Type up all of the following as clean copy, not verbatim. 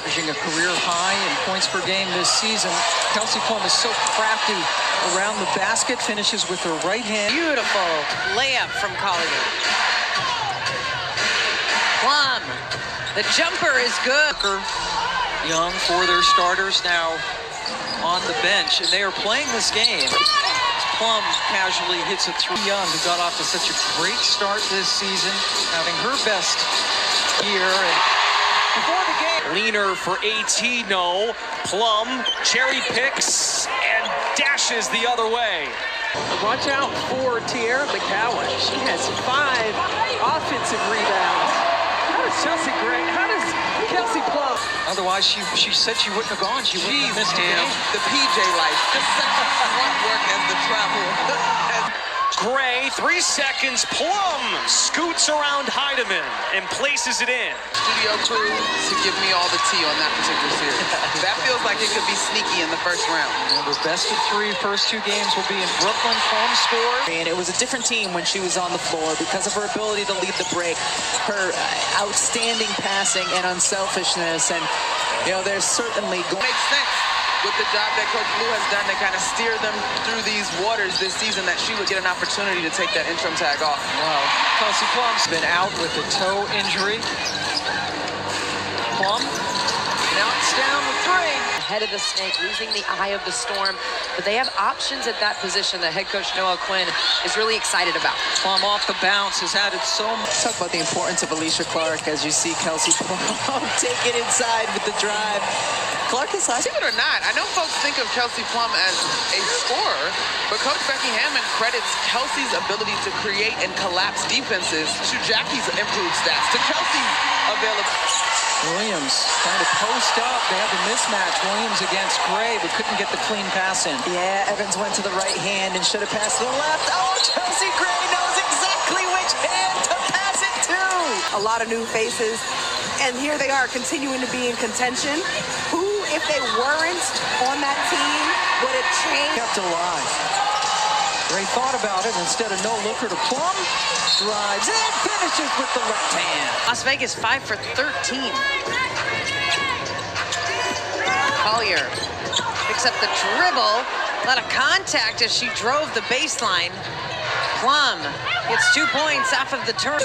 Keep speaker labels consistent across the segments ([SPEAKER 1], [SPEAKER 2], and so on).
[SPEAKER 1] averaging a career high in points per game this season. Kelsey Plum is so crafty around the basket, finishes with her right hand.
[SPEAKER 2] Beautiful layup from Collier. Plum, the jumper is good.
[SPEAKER 1] Young, for their starters, now on the bench, and they are playing this game. Plum casually hits a three. Young, who got off to such a great start this season, having her best year. And before the game,
[SPEAKER 3] leaner for AT, no. Plum cherry picks and dashes the other way.
[SPEAKER 4] Watch out for Tierra McCowan. She has 5 offensive rebounds. How does Chelsea Gray, how does Kelsey Plum?
[SPEAKER 1] Otherwise, she said she wouldn't have gone. She wouldn't have missed a game.
[SPEAKER 5] The PJ life, just such a front work as the travel.
[SPEAKER 3] Gray, 3 seconds. Plum scoots around Heidemann and places it in.
[SPEAKER 5] Studio crew to give me all the tea on that particular series. That feels like it could be sneaky in the first round.
[SPEAKER 1] The best of 3 first 2 games will be in Brooklyn. Plum scored.
[SPEAKER 6] And it was a different team when she was on the floor because of her ability to lead the break, her outstanding passing and unselfishness. And, you know, there's certainly going
[SPEAKER 5] makes sense with the job that Coach Blue has done to kind of steer them through these waters this season, that she would get an opportunity to take that interim tag off.
[SPEAKER 1] Wow. Kelsey Plum's been out with a toe injury. Plum, now it's down with 3.
[SPEAKER 2] Head of the snake, losing the eye of the storm, but they have options at that position that head coach Noah Quinn is really excited about.
[SPEAKER 1] Plum off the bounce has added so much.
[SPEAKER 6] talk about the importance of Alicia Clark as you see Kelsey Plum take it inside with the drive. Clark is high.
[SPEAKER 5] Believe it or not, I know folks think of Kelsey Plum as a scorer, but Coach Becky Hammond credits Kelsey's ability to create and collapse defenses to Jackie's improved stats, to Kelsey's availability.
[SPEAKER 1] Williams trying to post up. They have the mismatch. Williams against Gray, but couldn't get the clean pass in.
[SPEAKER 6] Yeah, Evans went to the right hand and should have passed to the left. Oh, Chelsea Gray knows exactly which hand to pass it to.
[SPEAKER 7] A lot of new faces, and here they are continuing to be in contention. Who, if they weren't on that team, would have changed?
[SPEAKER 1] Kept alive. Gray thought about it. Instead of no looker to Plum, drives and finishes with the left hand.
[SPEAKER 2] Las Vegas 5 for 13. Collier picks up the dribble, a lot of contact as she drove the baseline. Plum gets 2 points off of the turn.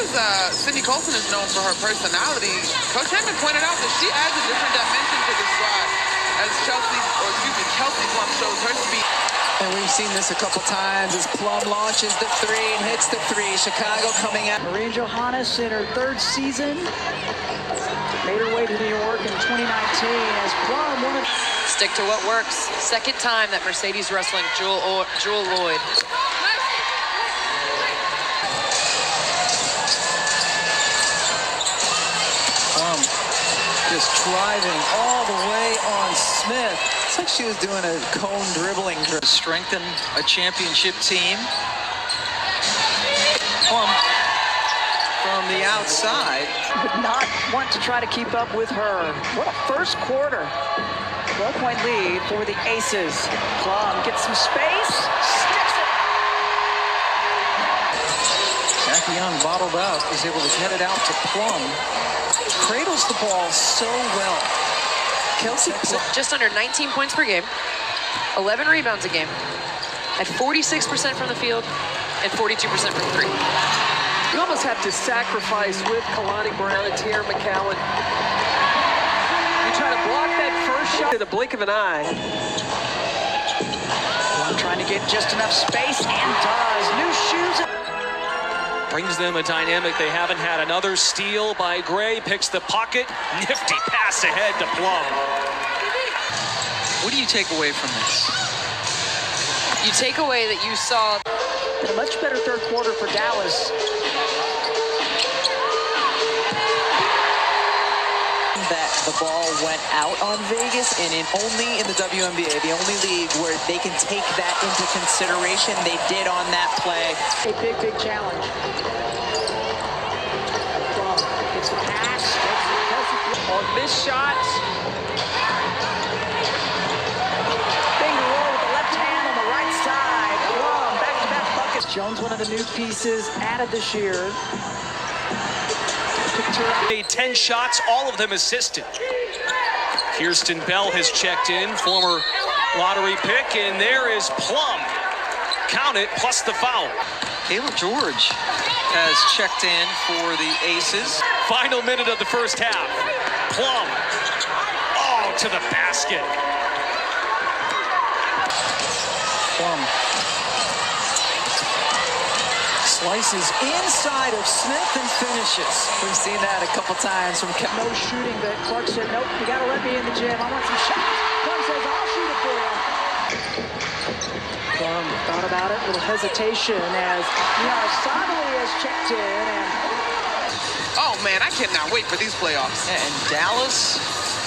[SPEAKER 5] Sydney Colson is known for her personality. Coach Hammond pointed out that she adds a different dimension to the squad as Kelsey Plum shows her speed.
[SPEAKER 6] And we've seen this a couple times as Plum launches the 3 and hits the 3. Chicago coming out.
[SPEAKER 4] Maria Johannes in her 3rd season. Made her way to New York in 2019 as Plum won it.
[SPEAKER 2] Stick to what works. Second time that Mercedes wrestling Jewel Lloyd.
[SPEAKER 1] Plum just driving all the way on Smith.
[SPEAKER 6] It's like she was doing a cone dribbling.
[SPEAKER 1] To strengthen a championship team. Plum from the outside.
[SPEAKER 4] Would not want to try to keep up with her. What a first quarter. 12-point lead for the Aces. Plum gets some space, sticks it.
[SPEAKER 1] Jackie Young bottled up, is able to get it out to Plum. Cradles the ball so well.
[SPEAKER 6] Kelsey Plum.
[SPEAKER 2] Just under 19 points per game, 11 rebounds a game, at 46% from the field and 42% from 3.
[SPEAKER 4] You almost have to sacrifice with Kalani Brown and Tierra McCowan. You try to block that first shot in the blink of an eye. Plum trying to get just enough space and does. New shoes.
[SPEAKER 3] Brings them a dynamic they haven't had. Another steal by Gray. Picks the pocket. Nifty pass ahead to Plum.
[SPEAKER 1] What do you take away from this?
[SPEAKER 2] You take away that you saw
[SPEAKER 4] A much better 3rd quarter for Dallas.
[SPEAKER 6] That the ball went out on Vegas, and only in the WNBA, the only league where they can take that into consideration, they did on that play.
[SPEAKER 4] A big, big challenge. It's a pass. On missed shots. Finger roll with the left hand on the right side. Plum, back-to-back buckets. Jones, one of the new pieces added this year.
[SPEAKER 3] Made 10 shots, all of them assisted. Kirsten Bell has checked in, former lottery pick, and there is Plum. Count it, plus the foul.
[SPEAKER 1] Kayla George has checked in for the Aces.
[SPEAKER 3] Final minute of the first half. Plum. Oh, to the basket.
[SPEAKER 4] Plum slices inside of Smith and finishes.
[SPEAKER 6] We've seen that a couple times from
[SPEAKER 4] No shooting, but Clark said, nope, you got to let me in the gym. I want some shots. Plum says, I'll shoot it for you. Plum thought about it, a little hesitation as Sabali has checked in. And
[SPEAKER 5] Oh, man, I cannot wait for these playoffs.
[SPEAKER 1] Yeah, and Dallas,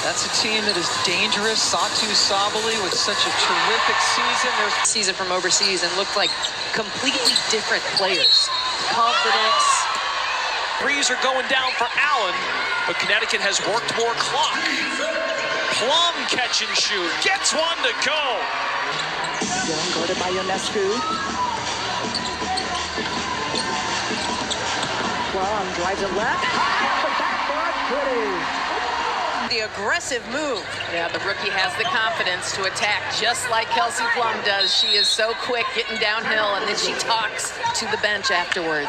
[SPEAKER 1] that's a team that is dangerous. Satu Sabali with such a terrific season. There's
[SPEAKER 2] Season from overseas and looked like completely different players. Confidence.
[SPEAKER 3] Threes are going down for Allen, but Connecticut has worked more clock. Plum catch and shoot, gets one to go.
[SPEAKER 4] Young guarded by Ionescu. Plum drives it left. High off the backboard, pretty.
[SPEAKER 2] The aggressive move.
[SPEAKER 8] Yeah, the rookie has the confidence to attack just like Kelsey Plum does. She is so quick getting downhill, and then she talks to the bench afterwards.